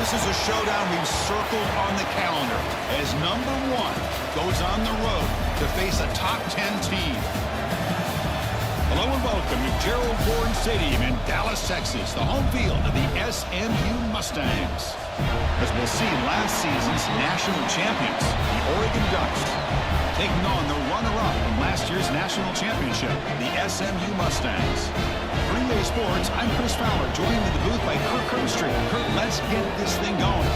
This is a showdown we've circled on the calendar as number 1 goes on the road to face a top 10 team. Hello and welcome to Gerald Ford Stadium in Dallas, Texas, the home field of the SMU Mustangs. As we'll see, last season's national champions, the Oregon Ducks, taking on the runner-up from last year's national championship, the SMU Mustangs. Green Bay Sports, I'm Chris Fowler, joined in the booth by Kirk Herbstreit. Kirk, let's get this thing going.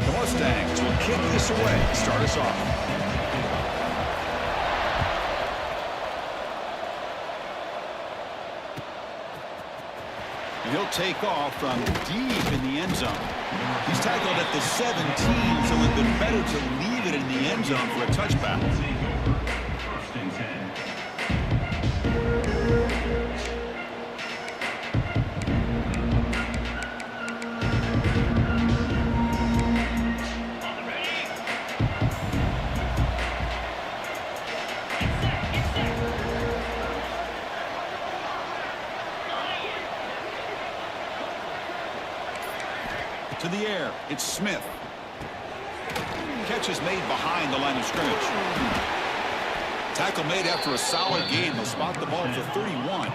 The Mustangs will kick this away, start us off. He'll take off from deep in the end zone. He's tackled at the 17, so it would have been better to leave it in the end zone for a touchback. First and 10. To the air, it's Smith. Catch is made behind the line of scrimmage. Tackle made after a solid gain. They'll spot the ball for 31.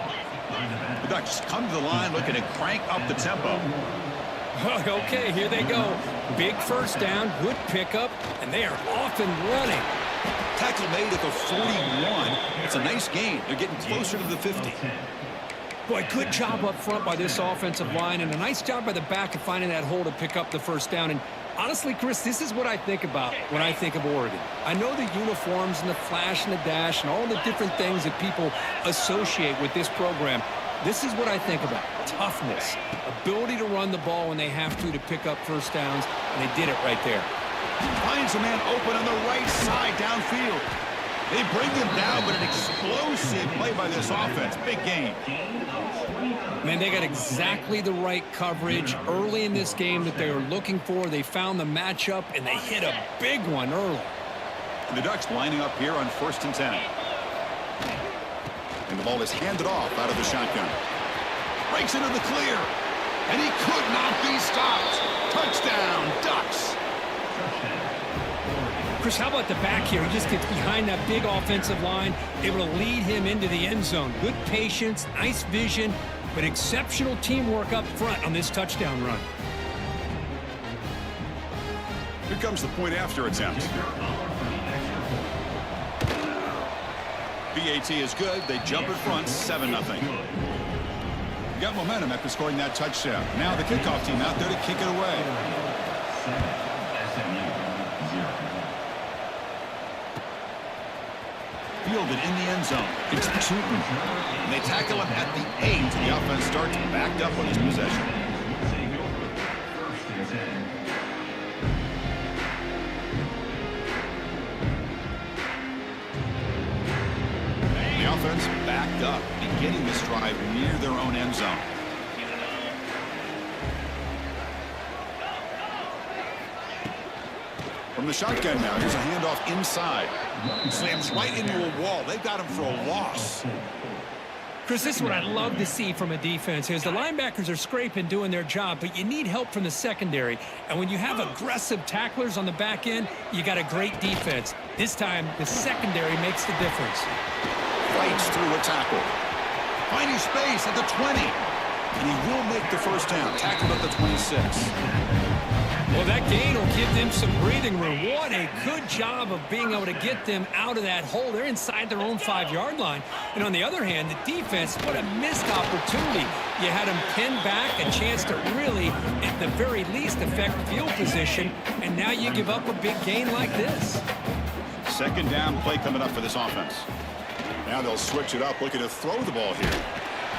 The Ducks come to the line looking to crank up the tempo. Okay, here they go. Big first down, good pickup, and they are off and running. Tackle made at the 41. It's a nice gain. They're getting closer to the 50. Boy, good job up front by this offensive line, and a nice job by the back of finding that hole to pick up the first down. And honestly, Chris, this is what I think about when I think of Oregon. I know the uniforms and the flash and the dash and all the different things that people associate with this program. This is what I think about. Toughness, ability to run the ball when they have to pick up first downs, and they did it right there. Finds a man open on the right side downfield. They bring him down, but an explosive play by this offense. Big game. Man, they got exactly the right coverage early in this game that they were looking for. They found the matchup, and they hit a big one early. And the Ducks lining up here on 1st and 10. And the ball is handed off out of the shotgun. Breaks into the clear. And he could not be stopped. Touchdown, Ducks. Chris, how about the back here? He just gets behind that big offensive line, able to lead him into the end zone. Good patience, nice vision, but exceptional teamwork up front on this touchdown run. Here comes the point after attempt. BAT is good. They jump in front, 7-0. Got momentum after scoring that touchdown. Now the kickoff team out there to kick it away. Fielded in the end zone. It's Tootin. And they tackle him at the 8. The offense starts backed up on this possession. The offense backed up, beginning this drive near their own end zone. From the shotgun now, here's a handoff inside. Slams right into a wall. They've got him for a loss. Chris, this is what I love to see from a defense. Is the linebackers are scraping, doing their job, but you need help from the secondary. And when you have aggressive tacklers on the back end, you got a great defense. This time, the secondary makes the difference. Fights through a tackle. Finding space at the 20. And he will make the first down. Tackled at the 26. Well, that gain will give them some breathing room. What a good job of being able to get them out of that hole. They're inside their own 5-yard line. And on the other hand, the defense, what a missed opportunity. You had them pinned back, a chance to really, at the very least, affect field position. And now you give up a big gain like this. Second down play coming up for this offense. Now they'll switch it up, looking to throw the ball here.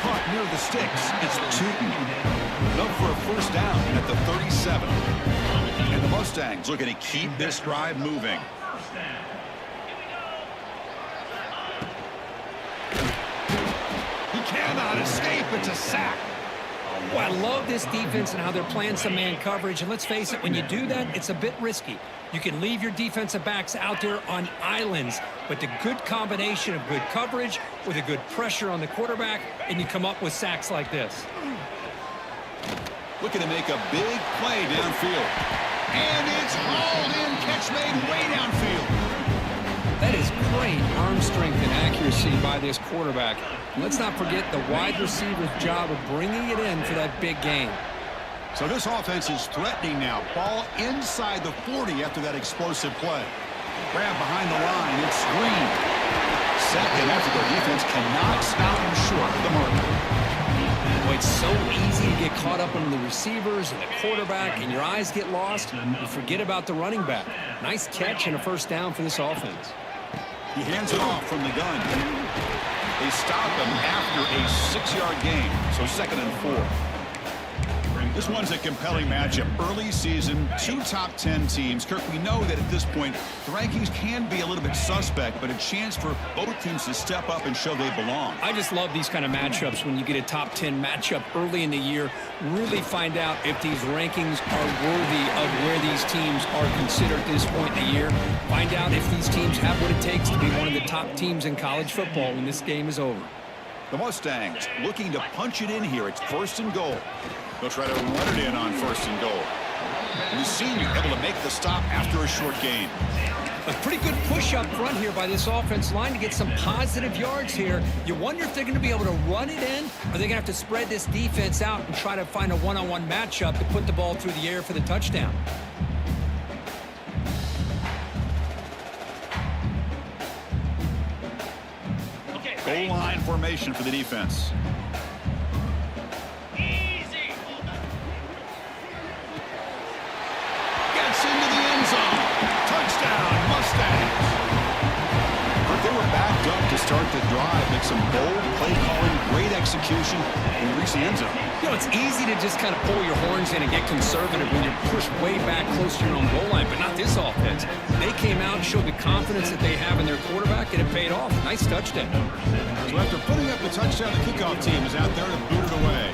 Caught near the sticks. It's Tootin. Up for a first down at the 37. And the Mustangs looking to keep this drive moving. cannot escape. It's a sack. Well, I love this defense and how they're playing some man coverage. And let's face it, when you do that, it's a bit risky. You can leave your defensive backs out there on islands, but the good combination of good coverage with a good pressure on the quarterback, and you come up with sacks like this. Looking to make a big play downfield. And it's hauled in. Catch made way downfield. That is great arm strength and accuracy by this quarterback. Let's not forget the wide receiver's job of bringing it in for that big game. So this offense is threatening now. Ball inside the 40 after that explosive play. Grab behind the line. It's screen. Second after their defense cannot stop him short of the mark. Boy, it's so easy to get caught up on the receivers and the quarterback, and your eyes get lost. You forget about the running back. Nice catch and a first down for this offense. He hands it off from the gun. They stop him after a 6-yard gain, so 2nd and 4. This one's a compelling matchup. Early season, 2 top 10 teams. Kirk, we know that at this point, the rankings can be a little bit suspect, but a chance for both teams to step up and show they belong. I just love these kind of matchups when you get a top 10 matchup early in the year. Really find out if these rankings are worthy of where these teams are considered at this point in the year. Find out if these teams have what it takes to be one of the top teams in college football when this game is over. The Mustangs looking to punch it in here. It's 1st and goal. They'll try to run it in on 1st and goal. And the senior able to make the stop after a short gain. A pretty good push up front here by this offense line to get some positive yards here. You wonder if they're going to be able to run it in, or they're going to have to spread this defense out and try to find a one-on-one matchup to put the ball through the air for the touchdown. Goal line formation for the defense. Into the end zone. Touchdown, Mustangs. But they were backed up to start the drive. Make some bold play calling, great execution, and reach the end zone. You know, it's easy to just kind of pull your horns in and get conservative when you're pushed way back close to your own goal line, but not this offense. They came out and showed the confidence that they have in their quarterback, and it paid off. Nice touchdown. So after putting up the touchdown, the kickoff team is out there to boot it away.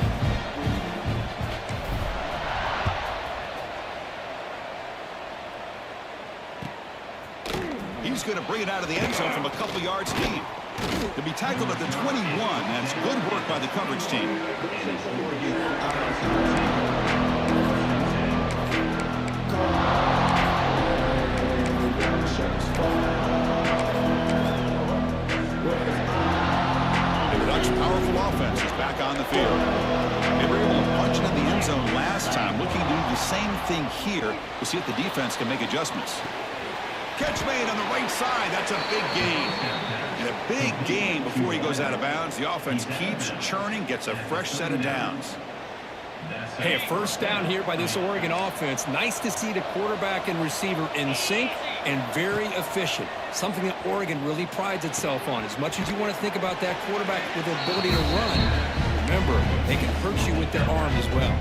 He's going to bring it out of the end zone from a couple yards deep. To be tackled at the 21, that's good work by the coverage team. The Dutch powerful offense is back on the field. They were able to punch it in the end zone last time, looking to do the same thing here to see if the defense can make adjustments. Catch made on the right side. That's a big gain. And a big gain before he goes out of bounds. The offense keeps churning, gets a fresh set of downs. Hey, a first down here by this Oregon offense. Nice to see the quarterback and receiver in sync and very efficient. Something that Oregon really prides itself on. As much as you want to think about that quarterback with the ability to run, remember, they can hurt you with their arm as well.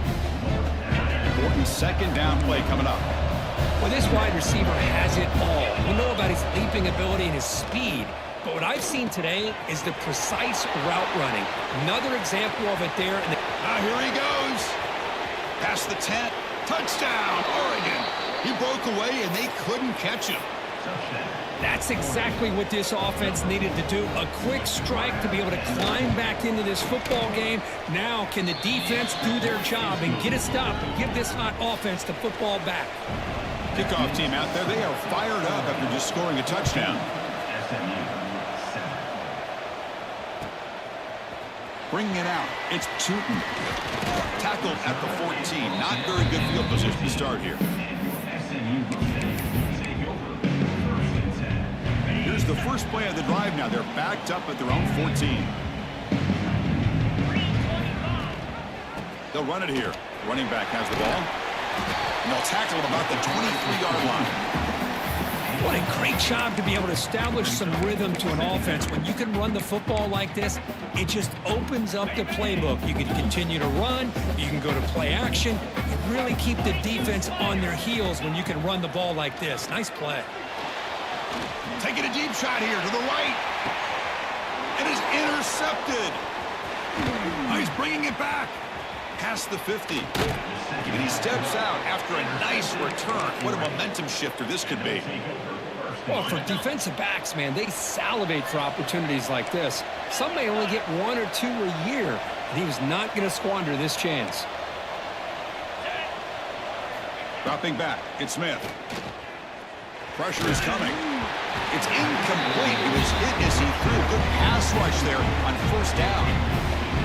Important 2nd down play coming up. Well, this wide receiver has it all. We know about his leaping ability and his speed, but what I've seen today is the precise route running. Another example of it there. Here he goes. Past the 10. Touchdown, Oregon. He broke away, and they couldn't catch him. That's exactly what this offense needed to do. A quick strike to be able to climb back into this football game. Now, can the defense do their job and get a stop and give this hot offense the football back? Kickoff team out there, they are fired up after just scoring a touchdown. Bringing it out, it's Tootin. Tackled at the 14. Not very good field position to start here. Here's the first play of the drive now. They're backed up at their own 14. They'll run it here. The running back has the ball. And they'll tackle him about the 23-yard line. What a great job to be able to establish some rhythm to an offense. When you can run the football like this, it just opens up the playbook. You can continue to run. You can go to play action. You really keep the defense on their heels when you can run the ball like this. Nice play. Taking a deep shot here to the right. It is intercepted. Oh, he's bringing it back. Past the 50. And he steps out after a nice return. What a momentum shifter this could be. Well, for defensive backs, man, they salivate for opportunities like this. Some may only get 1 or 2 a year, and he was not going to squander this chance. Dropping back, it's Smith. Pressure is coming. It's incomplete. It was hit as he threw a good pass rush there on first down.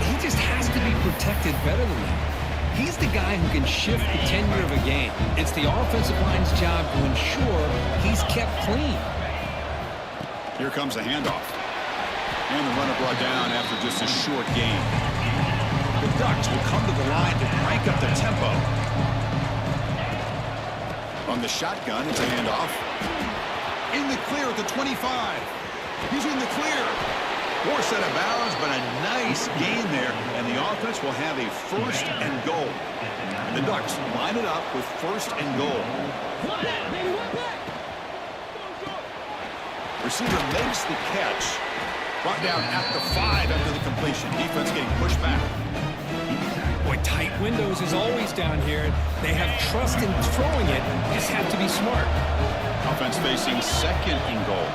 He just has to be protected better than that. He's the guy who can shift the tenure of a game. It's the offensive line's job to ensure he's kept clean. Here comes a handoff. And the runner brought down after just a short gain. The Ducks will come to the line to crank up the tempo. On the shotgun, it's a handoff. In the clear at the 25. He's in the clear. Forced out of bounds, but a nice gain there. And the offense will have a first and goal. And the Ducks line it up with first and goal. Receiver makes the catch. Brought down at the 5 after the completion. Defense getting pushed back. Boy, tight windows is always down here. They have trust in throwing it. Just have to be smart. Offense facing second and goal.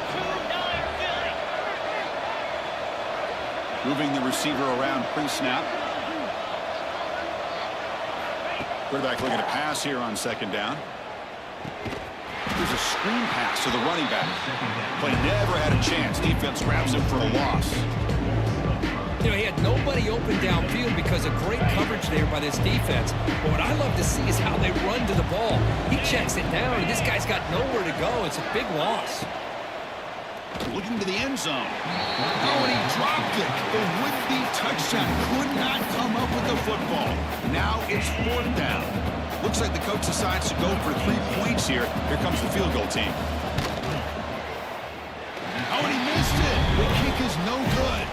Moving the receiver around pre-snap. Quarterback looking to pass here on second down. Here's a screen pass to the running back. But he never had a chance. Defense grabs him for a loss. You know, he had nobody open downfield because of great coverage there by this defense. But what I love to see is how they run to the ball. He checks it down, and this guy's got nowhere to go. It's a big loss. Looking to the end zone. Oh, and he dropped it. The would-be touchdown could not come up with the football. Now it's fourth down. Looks like the coach decides to go for 3 points here. Here comes the field goal team. Oh, and he missed it. The kick is no good.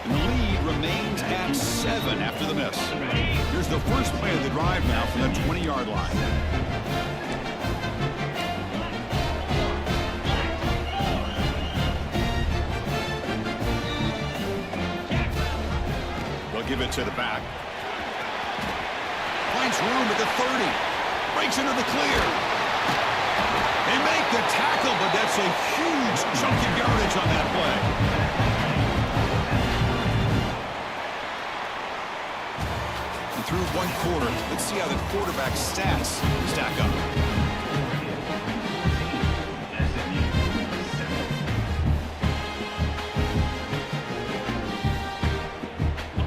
And the lead remains at 7 after the miss. Here's the first play of the drive now from the 20-yard line. They'll give it to the back. Finds room at the 30. Breaks into the clear. They make the tackle, but that's a huge chunk of yardage on that play. Through one quarter. Let's see how the quarterback's stats stack up.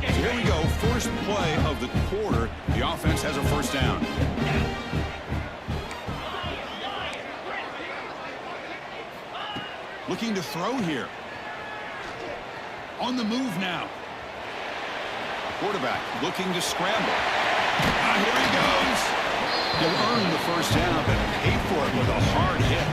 So here we go. First play of the quarter. The offense has a first down. Looking to throw here. On the move now. Quarterback looking to scramble. Here he goes. He'll earn the first down, but pay for it with a hard hit.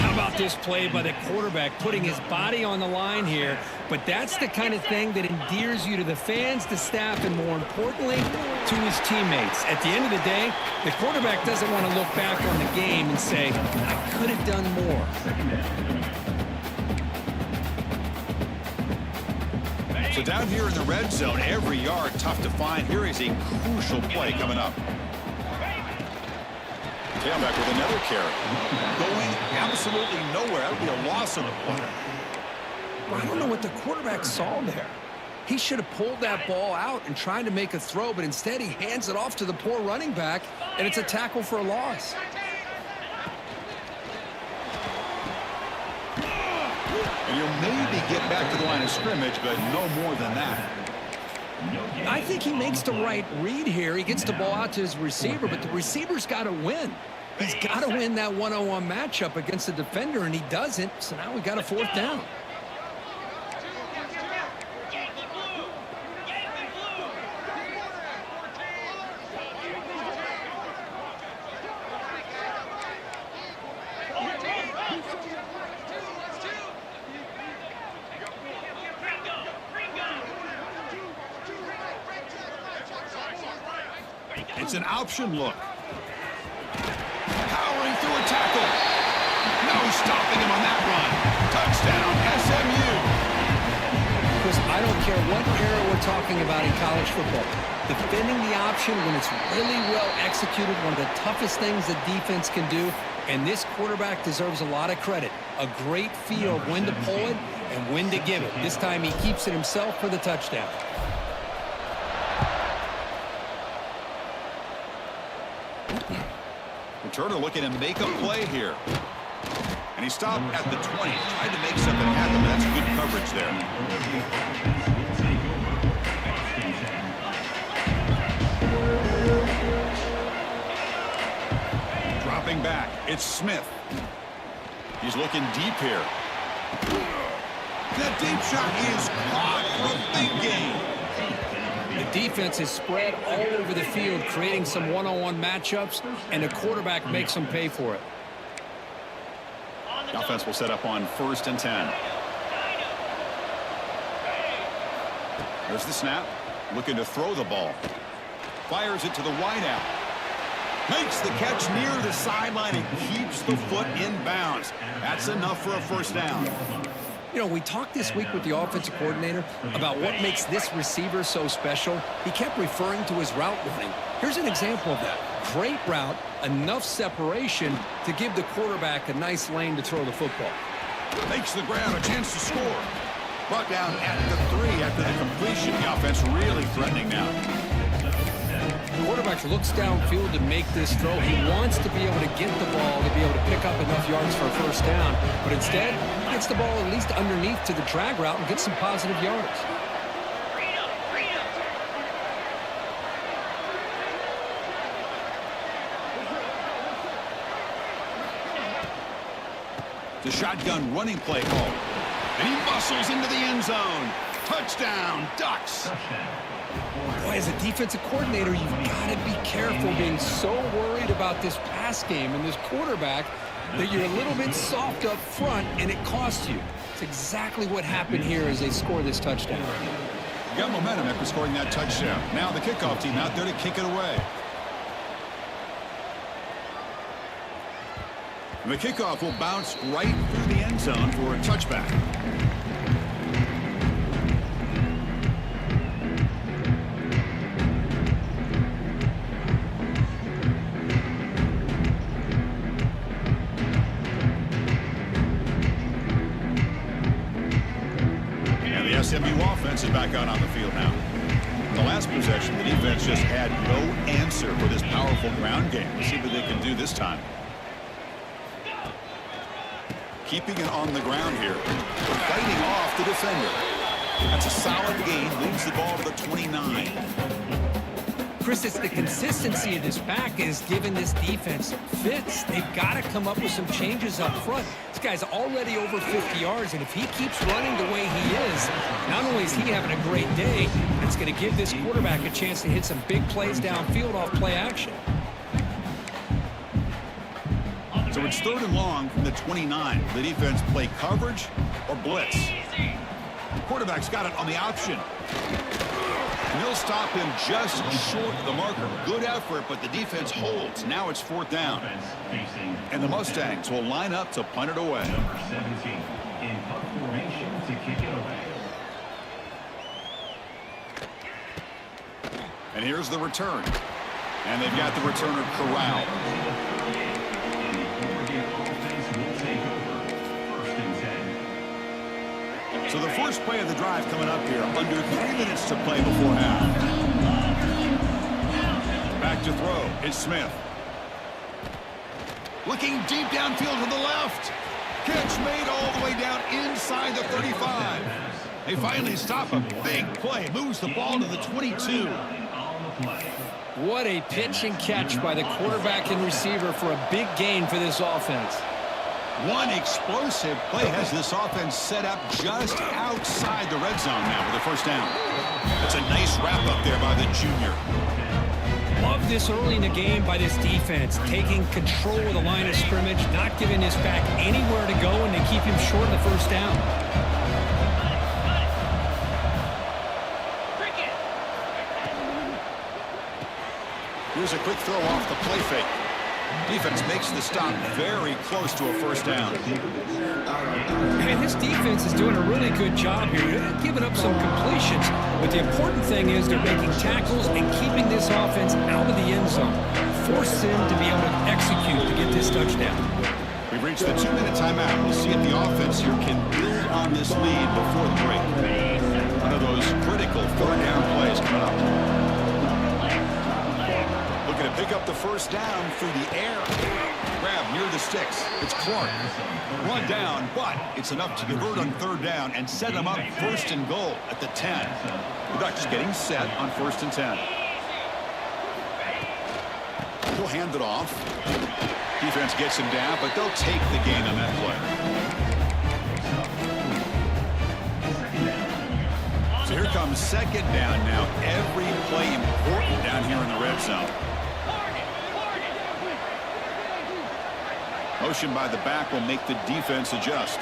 How about this play by the quarterback, putting his body on the line here? But that's the kind of thing that endears you to the fans, the staff, and more importantly, to his teammates. At the end of the day, the quarterback doesn't want to look back on the game and say, I could have done more. So down here in the red zone, every yard tough to find. Here is a crucial play coming up. Tailback with another carry. Going absolutely nowhere. That would be a loss on the play. I don't know what the quarterback saw there. He should have pulled that ball out and tried to make a throw, but instead he hands it off to the poor running back, and it's a tackle for a loss. And he'll maybe get back to the line of scrimmage, but no more than that. I think he makes the right read here. He gets the ball out to his receiver, but the receiver's got to win. He's got to win that one-on-one matchup against the defender, and he doesn't, so now we got a fourth down. It's an option look. Powering through a tackle. No stopping him on that run. Touchdown, SMU. Chris, I don't care what era we're talking about in college football. Defending the option when it's really well executed, one of the toughest things the defense can do. And this quarterback deserves a lot of credit. A great feel of when to pull it and when to give it. This time he keeps it himself for the touchdown. Returner looking to make a play here. And he stopped at the 20. Tried to make something happen, but that's good coverage there. Dropping back, it's Smith. He's looking deep here. That deep shot is caught for a big gain. The defense is spread all over the field, creating some one-on-one matchups, and the quarterback makes them pay for it. The offense will set up on 1st and 10. There's the snap. Looking to throw the ball. Fires it to the wideout. Makes the catch near the sideline and keeps the foot in bounds. That's enough for a first down. You know, we talked this week with the offensive coordinator about what makes this receiver so special. He kept referring to his route running. Here's an example of that. Great route, enough separation to give the quarterback a nice lane to throw the football. Makes the grab, a chance to score. Brought down at the 3 after the completion. The offense really threatening now. The quarterback looks downfield to make this throw. He wants to be able to get the ball to be able to pick up enough yards for a first down. But instead, he gets the ball at least underneath to the drag route and gets some positive yards. The shotgun running play call. And he muscles into the end zone. Touchdown, Ducks. Boy, as a defensive coordinator, you've got to be careful being so worried about this pass game and this quarterback that you're a little bit soft up front and it costs you. It's exactly what happened here as they score this touchdown. Got momentum after scoring that touchdown. Now the kickoff team out there to kick it away. And the kickoff will bounce right through the end zone for a touchback. SMU offense is back out on the field now. In the last possession, the defense just had no answer for this powerful ground game. Let's see what they can do this time. Keeping it on the ground here. Fighting off the defender. That's a solid gain. Leads the ball to the 29. Chris, it's the consistency of this back that has given this defense fits. They've got to come up with some changes up front. This guy's already over 50 yards, and if he keeps running the way he is, not only is he having a great day, it's going to give this quarterback a chance to hit some big plays downfield off play action. So it's 3rd and long from the 29. The defense play coverage or blitz. The quarterback's got it on the option. And they'll stop him just short of the marker. Good effort, but the defense holds. Now it's 4th down. And the Mustangs will line up to punt it away. Number 17 in punt formation to kick it away. And here's the return. And they've got the returner corralled. So the first play of the drive coming up here. Under 3 minutes to play before half. Back to throw. It's Smith. Looking deep downfield to the left. Catch made all the way down inside the 35. They finally stop a big play. Moves the ball to the 22. What a pitch and catch by the quarterback and receiver for a big gain for this offense. One explosive play has this offense set up just outside the red zone now for the first down. That's a nice wrap up there by the junior. Love this early in the game by this defense, taking control of the line of scrimmage, not giving this back anywhere to go, and they keep him short of the first down. Here's a quick throw off the play fake. Defense makes the stop very close to a first down. And this defense is doing a really good job here. They're giving up some completions, but the important thing is they're making tackles and keeping this offense out of the end zone. Force them to be able to execute to get this touchdown. We've reached the 2-minute timeout. We'll see if the offense here can build on this lead before the break. One of those critical third down plays coming up. Looking to pick up the first down through the air. Grab near the sticks. It's Clark. Run down, but it's enough to convert on third down and set them up first and goal at the 10. The Ducks getting set on first and 10. He'll hand it off. Defense gets him down, but they'll take the gain on that play. So here comes second down now. Every play important down here in the red zone. Motion by the back will make the defense adjust.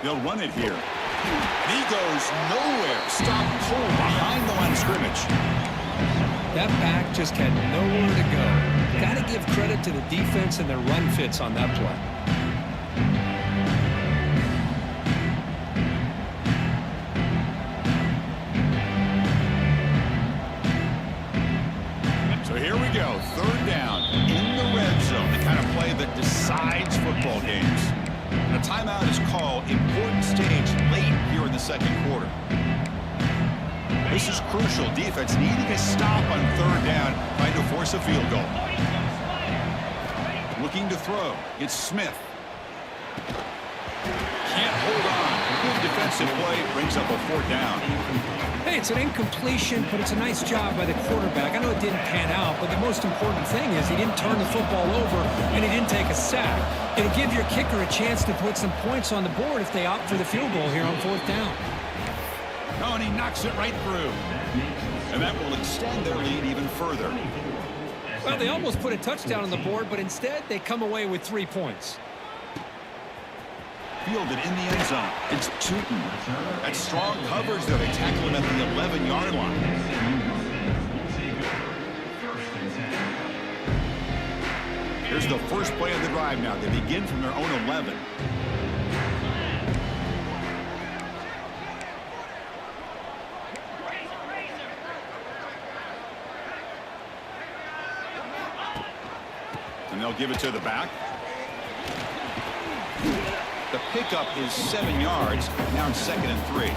They'll run it here. And he goes nowhere. Stop cold behind the line of scrimmage. That back just had nowhere to go. Got to give credit to the defense and their run fits on that play. So here we go. Third down in the red zone. The kind of play that decides football games. A timeout is called. Important stage late here in the second quarter. This is crucial. Defense needing a stop on third down, trying to force a field goal. Looking to throw. It's Smith. Can't hold on. Good defensive play brings up a fourth down. Hey, it's an incompletion, but it's a nice job by the quarterback. I know it didn't pan out, but the most important thing is he didn't turn the football over and he didn't take a sack. It'll give your kicker a chance to put some points on the board if they opt for the field goal here on fourth down. Oh, and he knocks it right through. And that will extend their lead even further. Well, they almost put a touchdown on the board, but instead they come away with 3 points. Fielded in the end zone. It's Tootin. That's strong coverage there. They tackle him at the 11-yard line. Here's the first play of the drive now. They begin from their own 11. And they'll give it to the back. The pickup is 7 yards. Now it's 2nd and 3.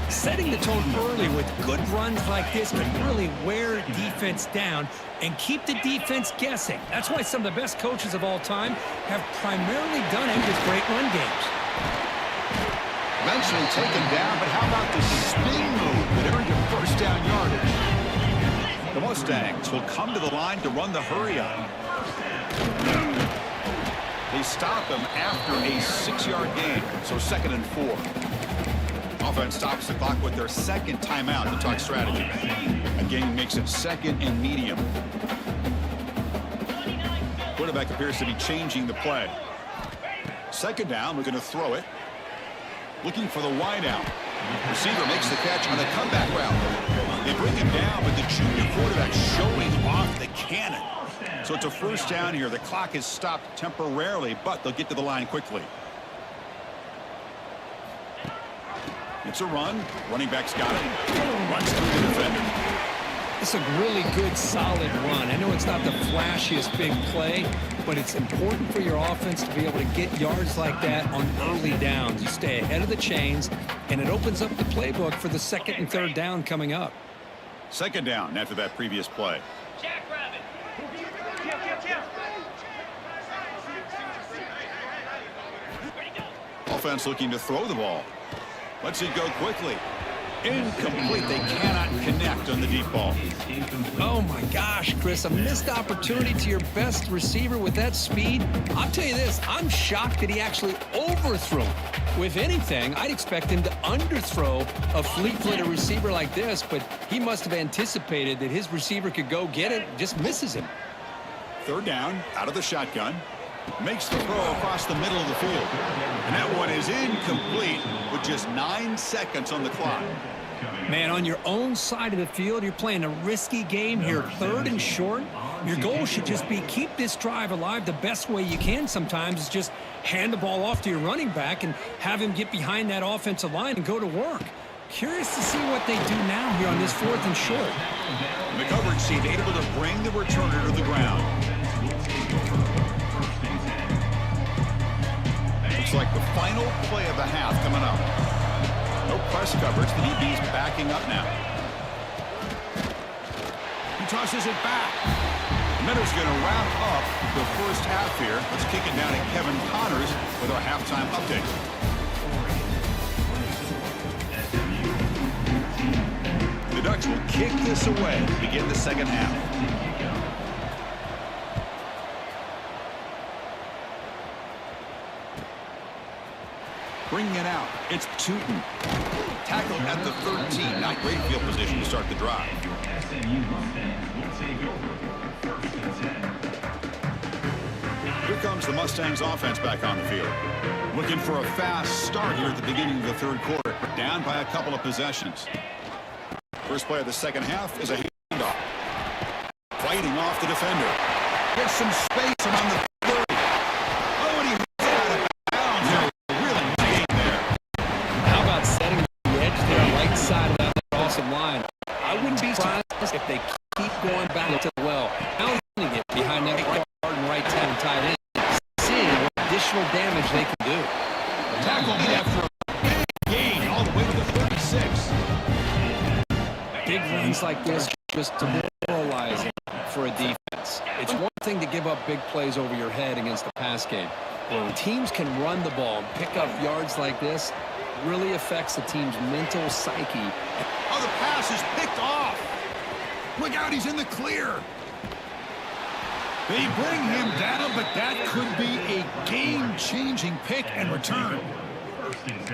Setting the tone early with good runs like this can really wear defense down and keep the defense guessing. That's why some of the best coaches of all time have primarily done it with great run games. Eventually taken down, but how about the spin move that earned him first down yardage? The Mustangs will come to the line to run the hurry up. They stop him after a 6-yard gain, so 2nd and 4. Offense stops the clock with their second timeout to talk strategy. Again, makes it 2nd and medium. Quarterback appears to be changing the play. 2nd down, we're going to throw it. Looking for the wide out. Receiver makes the catch on a comeback route. They bring him down, but the junior quarterback showing off the cannon. So it's a first down here. The clock is stopped temporarily, but they'll get to the line quickly. It's a run. Running back's got it. Runs through the defender. It's a really good, solid run. I know it's not the flashiest big play, but it's important for your offense to be able to get yards like that on early downs. You stay ahead of the chains, and it opens up the playbook for the 2nd and 3rd down coming up. 2nd down after that previous play. Offense looking to throw the ball. Lets it go quickly. Incomplete. They cannot connect on the deep ball. Oh, my gosh, Chris. A missed opportunity to your best receiver with that speed. I'll tell you this. I'm shocked that he actually overthrew. With anything, I'd expect him to underthrow a fleet-footed receiver like this, but he must have anticipated that his receiver could go get it, just misses him. 3rd down, out of the shotgun. Makes the throw across the middle of the field. And that one is incomplete with just 9 seconds on the clock. Man, on your own side of the field, you're playing a risky game here, 3rd and short. Your goal should just be keep this drive alive the best way you can sometimes is just hand the ball off to your running back and have him get behind that offensive line and go to work. Curious to see what they do now here on this 4th and short. The coverage team able to bring the returner to the ground. Looks like the final play of the half coming up. No press coverage. The DB's backing up now. He tosses it back. Minter's going to wrap up the first half here. Let's kick it down to Kevin Connors with our halftime update. The Ducks will kick this away to begin the second half. Bringing it out, it's Tootin. Tackled at the 13. Not great field position to start the drive. Here comes the Mustangs offense back on the field. Looking for a fast start here at the beginning of the 3rd quarter. Down by a couple of possessions. First play of the second half is a handoff. Fighting off the defender. Gets some space around the 30. Oh, and he hits it out of bounds. Really nice there. How about setting the edge there on the right side of that awesome line? I wouldn't be surprised if they keep going back to the well. Now he's it behind that right guard and right tackle tight end. Seeing what additional damage they can do. Tackle after a big gain all the way to the 36. Big runs like this just demoralizing for a defense. It's one thing to give up big plays over your head against the pass game. But when teams can run the ball and pick up yards like this, it really affects the team's mental psyche. Oh, the pass is picked off. Look out, he's in the clear. They bring him down, but that could be a game-changing pick and return.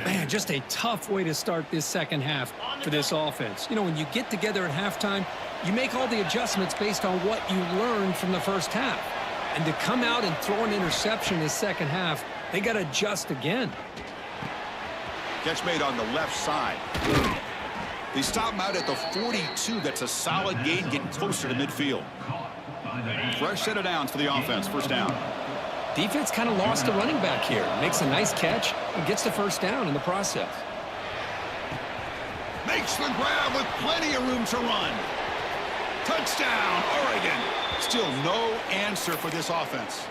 Man, just a tough way to start this second half for this offense. You know, when you get together at halftime, you make all the adjustments based on what you learned from the first half. And to come out and throw an interception in the second half, they got to adjust again. Catch made on the left side. They stop him out at the 42. That's a solid gain, getting closer to midfield. Fresh set of downs for the offense. First down. Defense kind of lost the running back here. Makes a nice catch and gets the first down in the process. Makes the grab with plenty of room to run. Touchdown, Oregon. Still no answer for this offense.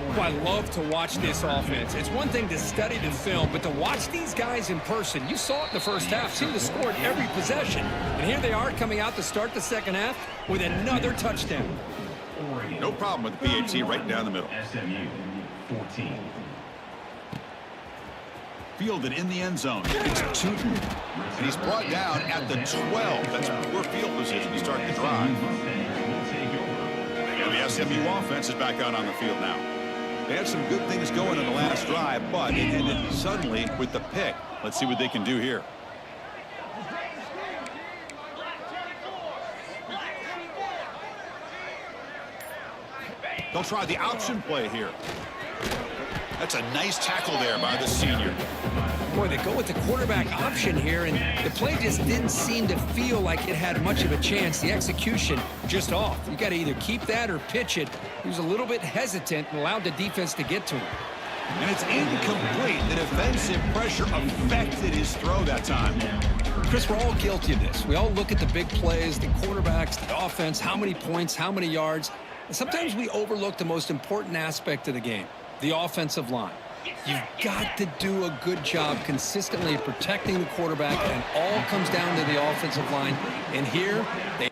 Well, I love to watch this offense. It's one thing to study the film, but to watch these guys in person, you saw it in the first half, seemed to score every possession. And here they are coming out to start the second half with another touchdown. No problem with the PAT right down the middle. SMU 14. Fielded in the end zone. It's Tootin. And he's brought down at the 12. That's poor field position to start the drive. And the SMU offense is back out on the field now. They had some good things going in the last drive, but it ended suddenly with the pick. Let's see what they can do here. They'll try the option play here. That's a nice tackle there by the senior. Boy, they go with the quarterback option here, and the play just didn't seem to feel like it had much of a chance. The execution just off. You got to either keep that or pitch it. He was a little bit hesitant and allowed the defense to get to him. And it's incomplete. The defensive pressure affected his throw that time. Chris, we're all guilty of this. We all look at the big plays, the quarterbacks, the offense, how many points, how many yards. And sometimes we overlook the most important aspect of the game, the offensive line. You've got to do a good job consistently protecting the quarterback, and it all comes down to the offensive line. And here, they...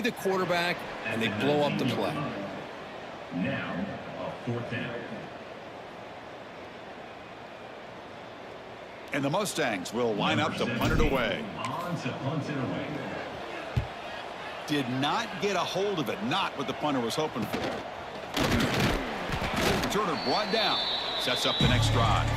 the quarterback, and they blow up the play. Now, a 4th down. And the Mustangs will line up to punt it away. On to punt it away. Did not get a hold of it. Not what the punter was hoping for. Returner brought down. Sets up the next drive.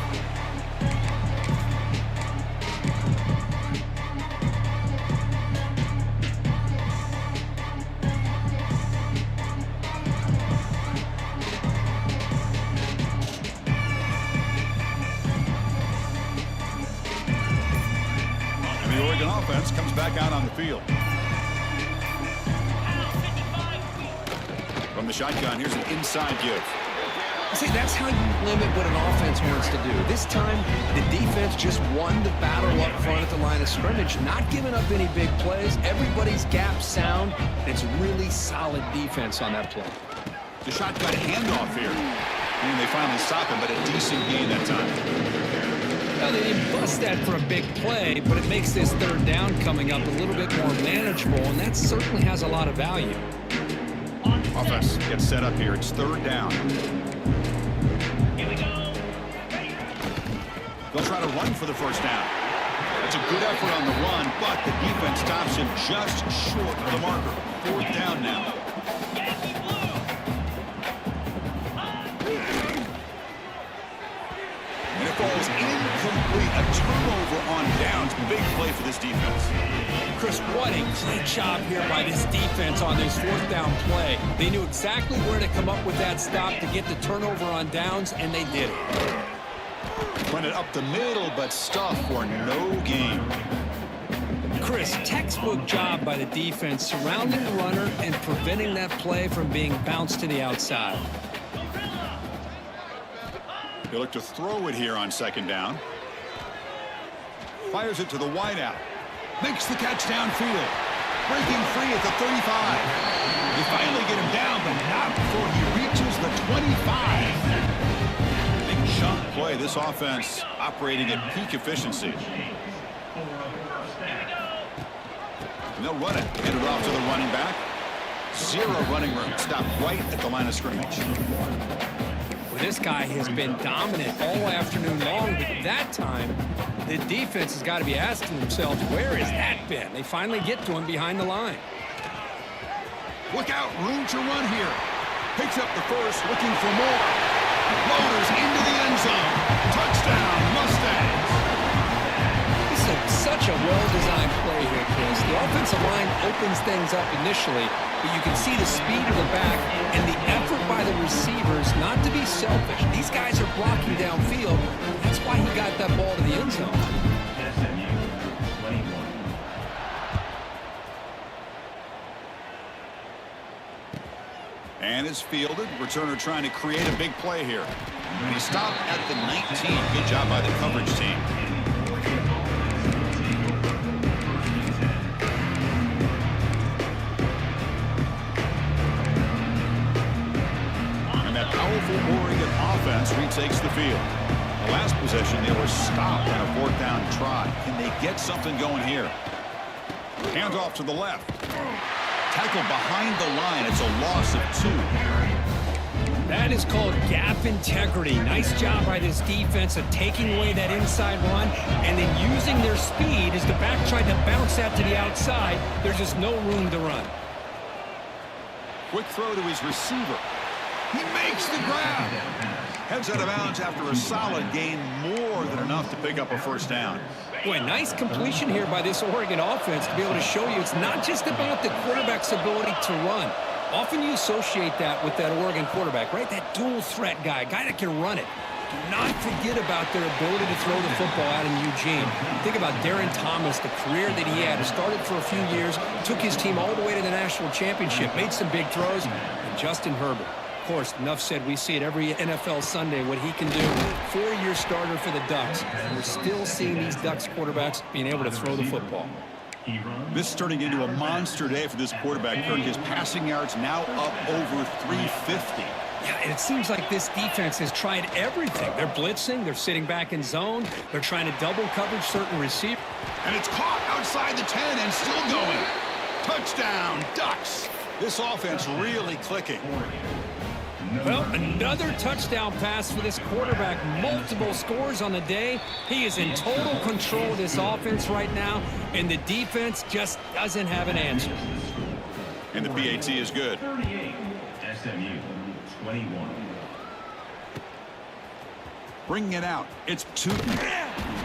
And the Oregon offense comes back out on the field. From the shotgun, here's an inside give. See, that's how you limit what an offense wants to do. This time, the defense just won the battle up front at the line of scrimmage, not giving up any big plays. Everybody's gap sound. It's really solid defense on that play. The shotgun handoff here. And they finally stop him, but a decent gain that time. Now, they didn't bust that for a big play, but it makes this third down coming up a little bit more manageable, and that certainly has a lot of value. Offense gets set up here. It's third down. They'll try to run for the first down. That's a good effort on the run, but the defense stops him just short of the marker. Fourth down now. And it falls incomplete. A turnover on downs. Big play for this defense. Chris, what a great job here by this defense on this fourth down play. They knew exactly where to come up with that stop to get the turnover on downs, and they did it. Run it up the middle, but stuff for no gain. Chris, textbook job by the defense surrounding the runner and preventing that play from being bounced to the outside. They look to throw it here on second down. Fires it to the wideout. Makes the catch downfield. Breaking free at the 35. They finally get him down, but not before he reaches the 25. Big chunk play. This offense operating at peak efficiency. And they'll run it. Hand it off to the running back. Zero running room. Stopped right at the line of scrimmage. Well, this guy has been dominant all afternoon long, but that time, the defense has got to be asking themselves, where has that been? They finally get to him behind the line. Look out, room to run here. Picks up the first, looking for more. Loaders into the end zone. Touchdown, Mustangs. This is such a well-designed play here, Chris. The offensive line opens things up initially, but you can see the speed of the back and the effort by the receivers not to be selfish. These guys are blocking downfield. That's why he got that ball to the end zone. And is fielded. Returner trying to create a big play here. And he stopped at the 19. Good job by the coverage team. And that powerful Oregon offense retakes the field. The last possession, they were stopped on a fourth down try. Can they get something going here? Hands off to the left. Tackle behind the line. It's a loss of 2. That is called gap integrity. Nice job by this defense of taking away that inside run and then using their speed as the back tried to bounce that to the outside. There's just no room to run. Quick throw to his receiver. He makes the grab. Heads out of bounds after a solid gain, more than enough to pick up a first down. Boy, nice completion here by this Oregon offense to be able to show you it's not just about the quarterback's ability to run. Often you associate that with that Oregon quarterback, right? That dual threat guy that can run it. Do not forget about their ability to throw the football out in Eugene. Think about Darren Thomas, the career that he had. He started for a few years, took his team all the way to the national championship, made some big throws, and Justin Herbert. Of course, enough said, we see it every NFL Sunday what he can do. 4-year starter for the Ducks. We're still seeing these Ducks quarterbacks being able to throw the football. This is turning into a monster day for this quarterback, Kirk. His passing yards now up over 350. Yeah, and it seems like this defense has tried everything. They're blitzing, they're sitting back in zone, they're trying to double coverage certain receivers. And it's caught outside the 10 and still going. Touchdown, Ducks. This offense really clicking. Well, another touchdown pass for this quarterback. Multiple scores on the day. He is in total control of this offense right now, and the defense just doesn't have an answer. And the PAT is good. 38, SMU, 21. Bringing it out. It's Tootin.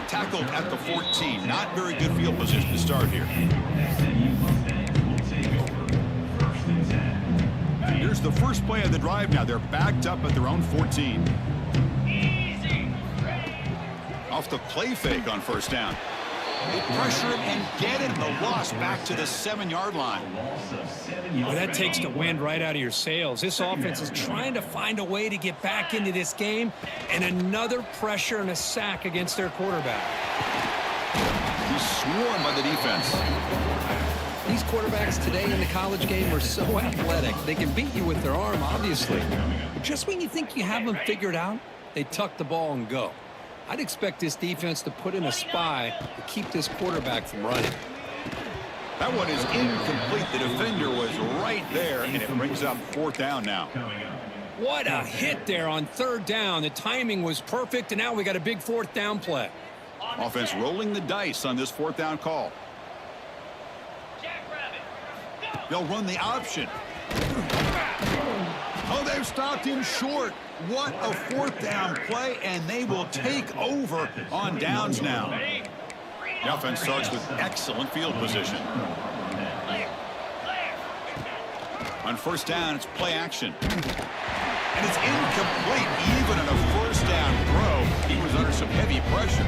Tackled at the 14. Not very good field position to start here. SMU Mustangs will take over. First and 10. Here's the first play of the drive now. They're backed up at their own 14. Off the play fake on first down. They pressure him and get it. The loss back to the 7-yard line. Well, that takes the wind right out of your sails. This offense is trying to find a way to get back into this game, and another pressure and a sack against their quarterback. He's swarmed by the defense. These quarterbacks today in the college game are so athletic. They can beat you with their arm, obviously. But just when you think you have them figured out, they tuck the ball and go. I'd expect this defense to put in a spy to keep this quarterback from running. That one is incomplete. The defender was right there, and it brings up fourth down now. What a hit there on third down. The timing was perfect, and now we got a big fourth down play. Offense rolling the dice on this fourth down call. They'll run the option. Oh, they've stopped him short. What a fourth down play, and they will take over on downs now. The offense starts with excellent field position. On first down, it's play action. And it's incomplete. Even on a first down throw, he was under some heavy pressure.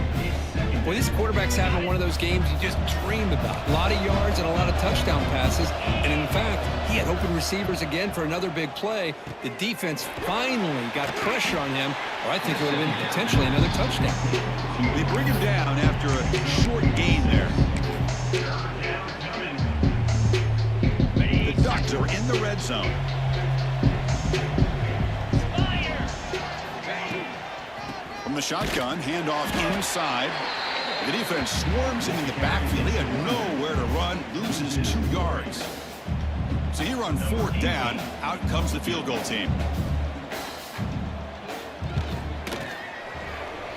Well, this quarterback's having one of those games you just dream about. A lot of yards and a lot of touchdown passes. And in fact, he had open receivers again for another big play. The defense finally got pressure on him, or I think it would have been potentially another touchdown. They bring him down after a short gain there. The Ducks are in the red zone. From the shotgun, handoff inside. The defense swarms him in the backfield. He had nowhere to run, loses 2 yards. So here on fourth down, out comes the field goal team.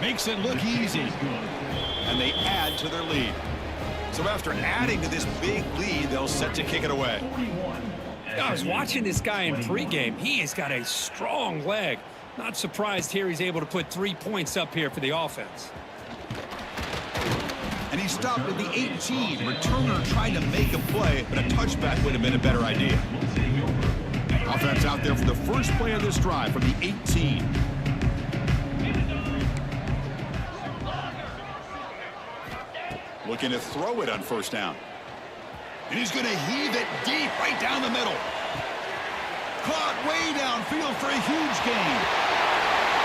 Makes it look easy. And they add to their lead. So after adding to this big lead, they'll set to kick it away. I was watching this guy in pregame. He has got a strong leg. Not surprised here he's able to put 3 points up here for the offense. And he stopped at the 18. Returner trying to make a play, but a touchback would have been a better idea. Offense out there for the first play of this drive from the 18. Looking to throw it on first down. And he's going to heave it deep right down the middle. Caught way downfield for a huge gain.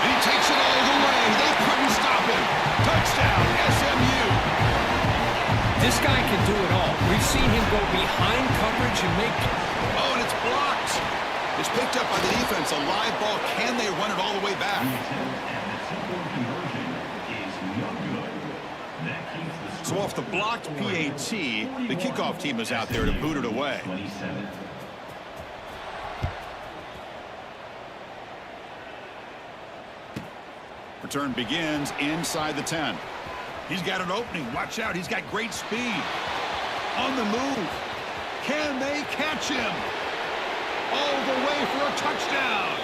And he takes it all the way. They couldn't stop him. Touchdown, SMU. This guy can do it all. We've seen him go behind coverage and make... Oh, and it's blocked. It's picked up by the defense. A live ball. Can they run it all the way back? So off the blocked PAT, the kickoff team is out there to boot it away. Return begins inside the 10. He's got an opening. Watch out. He's got great speed. On the move. Can they catch him? All the way for a touchdown.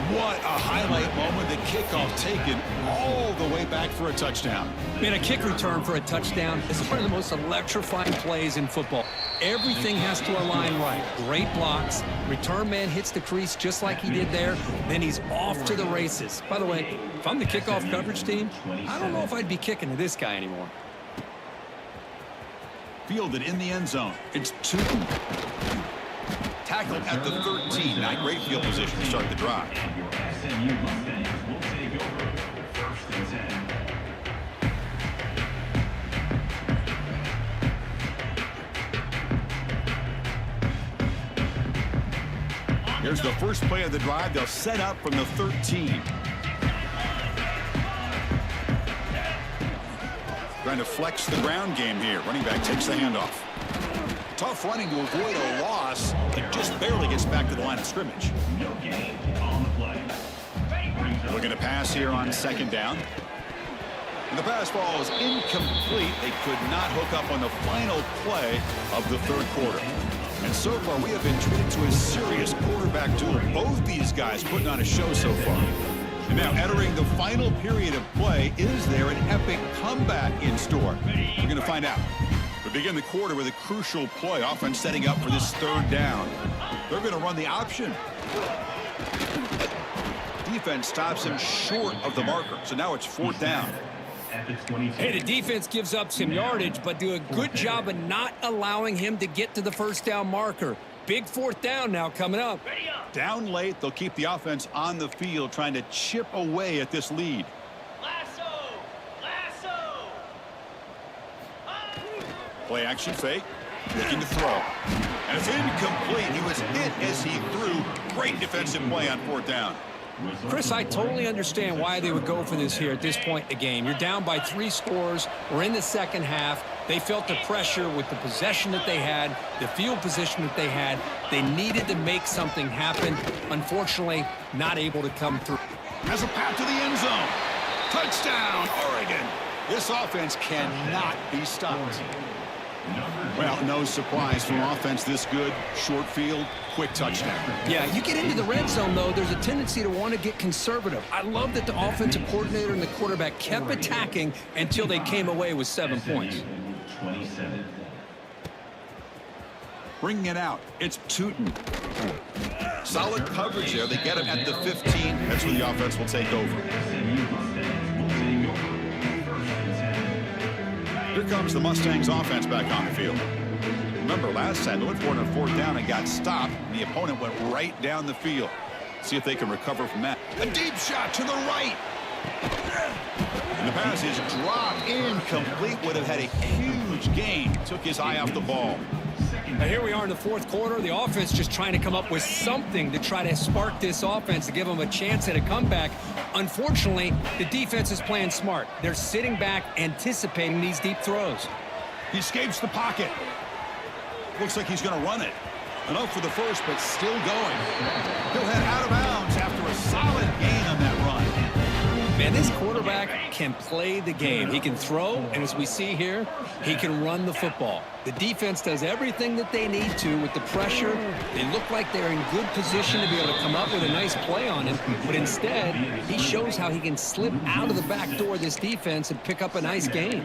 What a highlight moment. The kickoff taken all the way back for a touchdown. Man, a kick return for a touchdown is one of the most electrifying plays in football. Everything has to align right. Great blocks. Return man hits the crease just like he did there. Then he's off to the races. By the way, if I'm the kickoff coverage team, I don't know if I'd be kicking to this guy anymore. Fielded in the end zone. It's Tootin. Tackled at the 13. Not great field position to start the drive. SMU Mustangs will take over. First and 10. Here's the first play of the drive. They'll set up from the 13. Trying to flex the ground game here. Running back takes the handoff. Tough running to avoid a loss. The just barely gets back to the line of scrimmage. No gain on the play. Looking to pass here on second down. And the pass ball is incomplete. They could not hook up on the final play of the third quarter. And so far, we have been treated to a serious quarterback duel. Both these guys putting on a show so far. And now entering the final period of play, is there an epic comeback in store? We're going to find out. We begin the quarter with a crucial play. Offense setting up for this third down. They're going to run the option. Defense stops him short of the marker. So now it's fourth down. Hey, the defense gives up some yardage, but do a good job of not allowing him to get to the first down marker. Big fourth down now coming up. Down late, they'll keep the offense on the field trying to chip away at this lead. Play action fake, looking to throw. And it's incomplete. He was hit as he threw. Great defensive play on fourth down. Chris, I totally understand why they would go for this here at this point in the game. You're down by 3 scores. We're in the second half. They felt the pressure with the possession that they had, the field position that they had. They needed to make something happen. Unfortunately, not able to come through. Has a path to the end zone. Touchdown, Oregon. This offense cannot be stopped. Well, no surprise from offense this good. Short field, quick touchdown. Yeah, you get into the red zone, though, there's a tendency to want to get conservative. I love that the offensive coordinator and the quarterback kept attacking until they came away with 7 points. 27. Bringing it out, it's Tootin. Solid coverage there. They get him at the 15. That's where the offense will take over. Here comes the Mustangs offense back on the field. Remember, last time they went for it on fourth down and got stopped. The opponent went right down the field. See if they can recover from that. A deep shot to the right. And the pass is dropped incomplete. Would have had a huge gain. Took his eye off the ball. Now here we are in the fourth quarter. The offense just trying to come up with something to try to spark this offense to give them a chance at a comeback. Unfortunately, the defense is playing smart. They're sitting back, anticipating these deep throws. He escapes the pocket. Looks like he's going to run it. Enough for the first, but still going. He'll head out of bounds after a solid gain on that run. Man, this quarterback can play the game. He can throw, and as we see here, he can run the football. The defense does everything that they need to with the pressure. They look like they're in good position to be able to come up with a nice play on him, but instead, he shows how he can slip out of the back door of this defense and pick up a nice gain.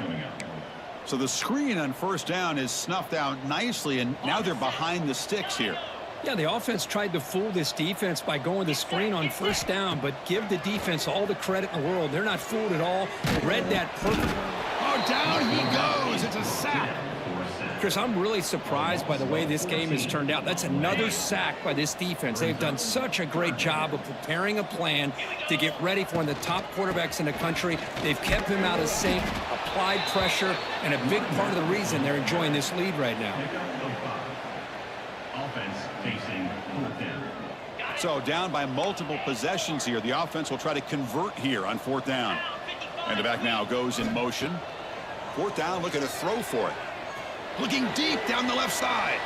So the screen on first down is snuffed out nicely, and now they're behind the sticks here. Yeah, the offense tried to fool this defense by going the screen on first down, but give the defense all the credit in the world. They're not fooled at all. Read that perfect. Oh, down he goes. It's a sack. Chris, I'm really surprised by the way this game has turned out. That's another sack by this defense. They've done such a great job of preparing a plan to get ready for one of the top quarterbacks in the country. They've kept him out of sync, applied pressure, and a big part of the reason they're enjoying this lead right now. Offense facing fourth down. So down by multiple possessions here. The offense will try to convert here on fourth down. And the back now goes in motion. Fourth down, looking to throw for it. Looking deep down the left side.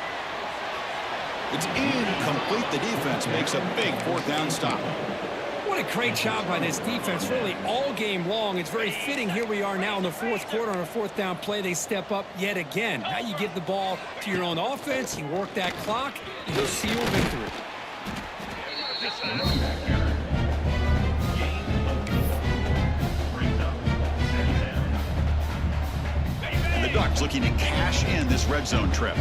It's incomplete. The defense makes a big fourth down stop. What a great job by this defense, really, all game long. It's very fitting. Here we are now in the fourth quarter on a fourth down play. They step up yet again. Now you give the ball to your own offense. You work that clock, and you'll seal victory. And the Ducks looking to cash in this red zone trip.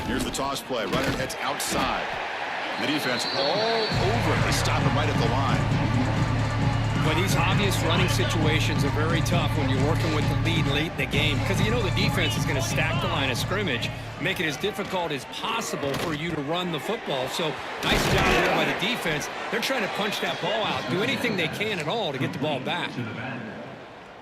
Here's the toss play. Runner heads outside. The defense all over it. They stop him right at the line. But these obvious running situations are very tough when you're working with the lead late in the game, because you know the defense is going to stack the line of scrimmage, make it as difficult as possible for you to run the football. So nice job there by the defense. They're trying to punch that ball out, do anything they can at all to get the ball back.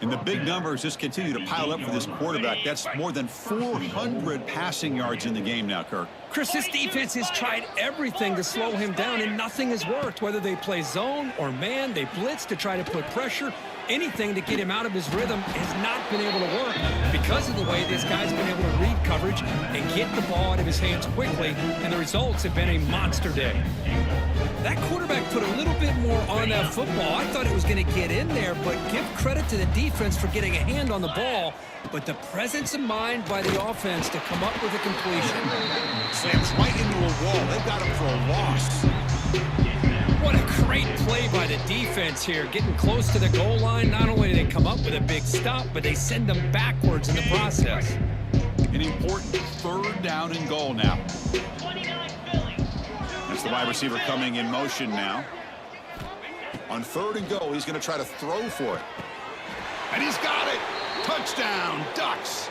And the big numbers just continue to pile up for this quarterback. That's more than 400 passing yards in the game now, Kirk. Chris, this defense has tried everything to slow him down, and nothing has worked. Whether they play zone or man, they blitz to try to put pressure. Anything to get him out of his rhythm has not been able to work because of the way this guy's been able to read coverage and get the ball out of his hands quickly, and the results have been a monster day. That quarterback put a little bit more on that football. I thought it was going to get in there, but give credit to the defense for getting a hand on the ball. But the presence of mind by the offense to come up with a completion. Slams right into a wall. They've got him for a loss. What a great play by the defense here. Getting close to the goal line, not only do they come up with a big stop, but they send them backwards in the process. An important third down and goal now. That's the wide receiver coming in motion now. On third and goal, he's going to try to throw for it. And he's got it. Touchdown, Ducks.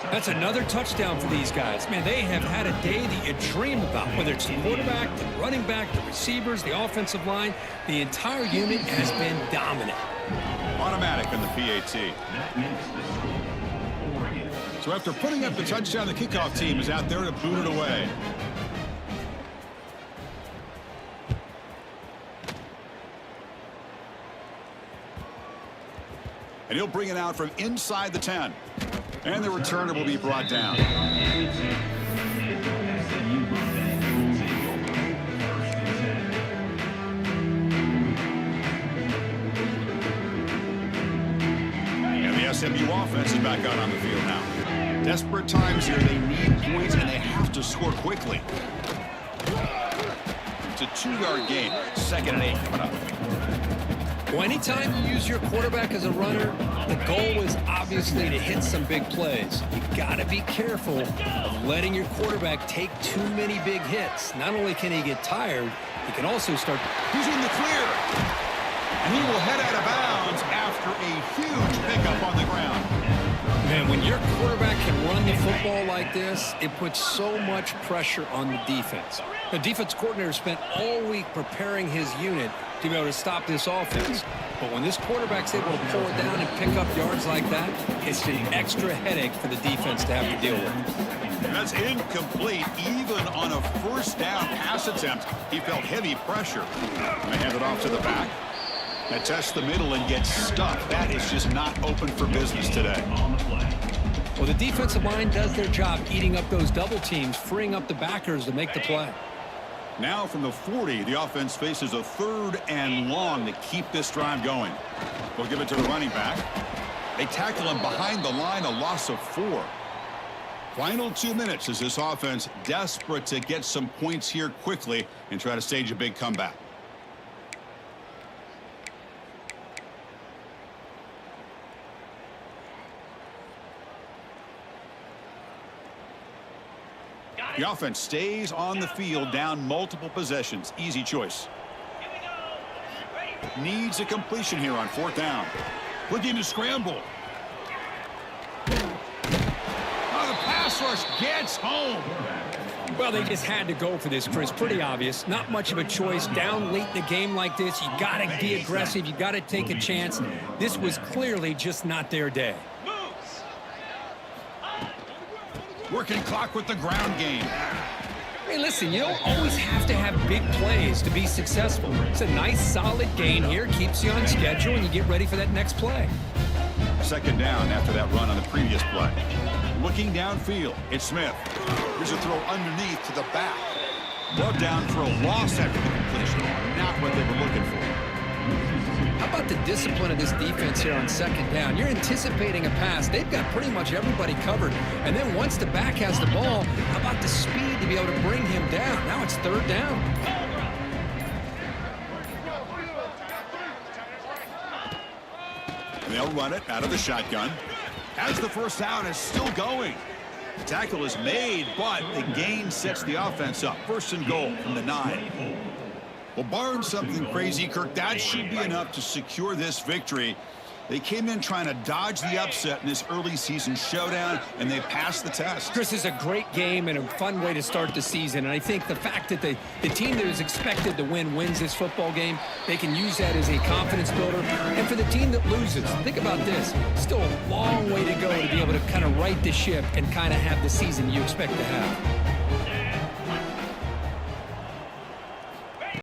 That's another touchdown for these guys. Man, they have had a day that you dream about, whether it's the quarterback, the running back, the receivers, the offensive line. The entire unit has been dominant. Automatic on the PAT. So after putting up the touchdown, the kickoff team is out there to boot it away. And he'll bring it out from inside the 10. And the returner will be brought down. And the SMU offense is back out on the field now. Desperate times here. They need points, and they have to score quickly. It's a 2-yard gain. 2nd and 8 coming up. Well, anytime you use your quarterback as a runner, the goal is obviously to hit some big plays. You got to be careful of letting your quarterback take too many big hits. Not only can he get tired, he can also start. He's in the clear. And he will head out of bounds after a huge pickup on the ground. Man, when your quarterback can run the football like this, it puts so much pressure on the defense. The defense coordinator spent all week preparing his unit to be able to stop this offense. But when this quarterback's able to pull it down and pick up yards like that, it's an extra headache for the defense to have to deal with. That's incomplete. Even on a first down pass attempt, he felt heavy pressure. And they hand it off to the back. That tests the middle and gets stuck. That is just not open for business today. Well, the defensive line does their job eating up those double teams, freeing up the backers to make the play. Now from the 40, the offense faces a 3rd and long to keep this drive going. We'll give it to the running back. They tackle him behind the line, a loss of 4. Final 2 minutes as this offense desperate to get some points here quickly and try to stage a big comeback. The offense stays on the field, down multiple possessions. Easy choice. Needs a completion here on 4th down. Looking to scramble. Oh, the pass rush gets home. Well, they just had to go for this, Chris. Pretty obvious. Not much of a choice. Down late in the game like this, you got to be aggressive. You got to take a chance. This was clearly just not their day. Working clock with the ground game. Hey, listen, you don't always have to have big plays to be successful. It's a nice, solid gain here. Keeps you on schedule, and you get ready for that next play. 2nd down after that run on the previous play. Looking downfield, it's Smith. Here's a throw underneath to the back. Brought down for a loss after the completion. Not what they were looking for. How about the discipline of this defense here on 2nd down? You're anticipating a pass. They've got pretty much everybody covered. And then once the back has the ball, how about the speed to be able to bring him down? Now it's 3rd down. And they'll run it out of the shotgun. As the first down is still going. The tackle is made, but the gain sets the offense up. 1st and goal from the 9. Well, barring something crazy, Kirk, that should be enough to secure this victory. They came in trying to dodge the upset in this early season showdown, and they passed the test. Chris, is a great game and a fun way to start the season. And I think the fact that the team that is expected to win wins this football game, they can use that as a confidence builder. And for the team that loses, think about this. Still a long way to go to be able to kind of right the ship and kind of have the season you expect to have.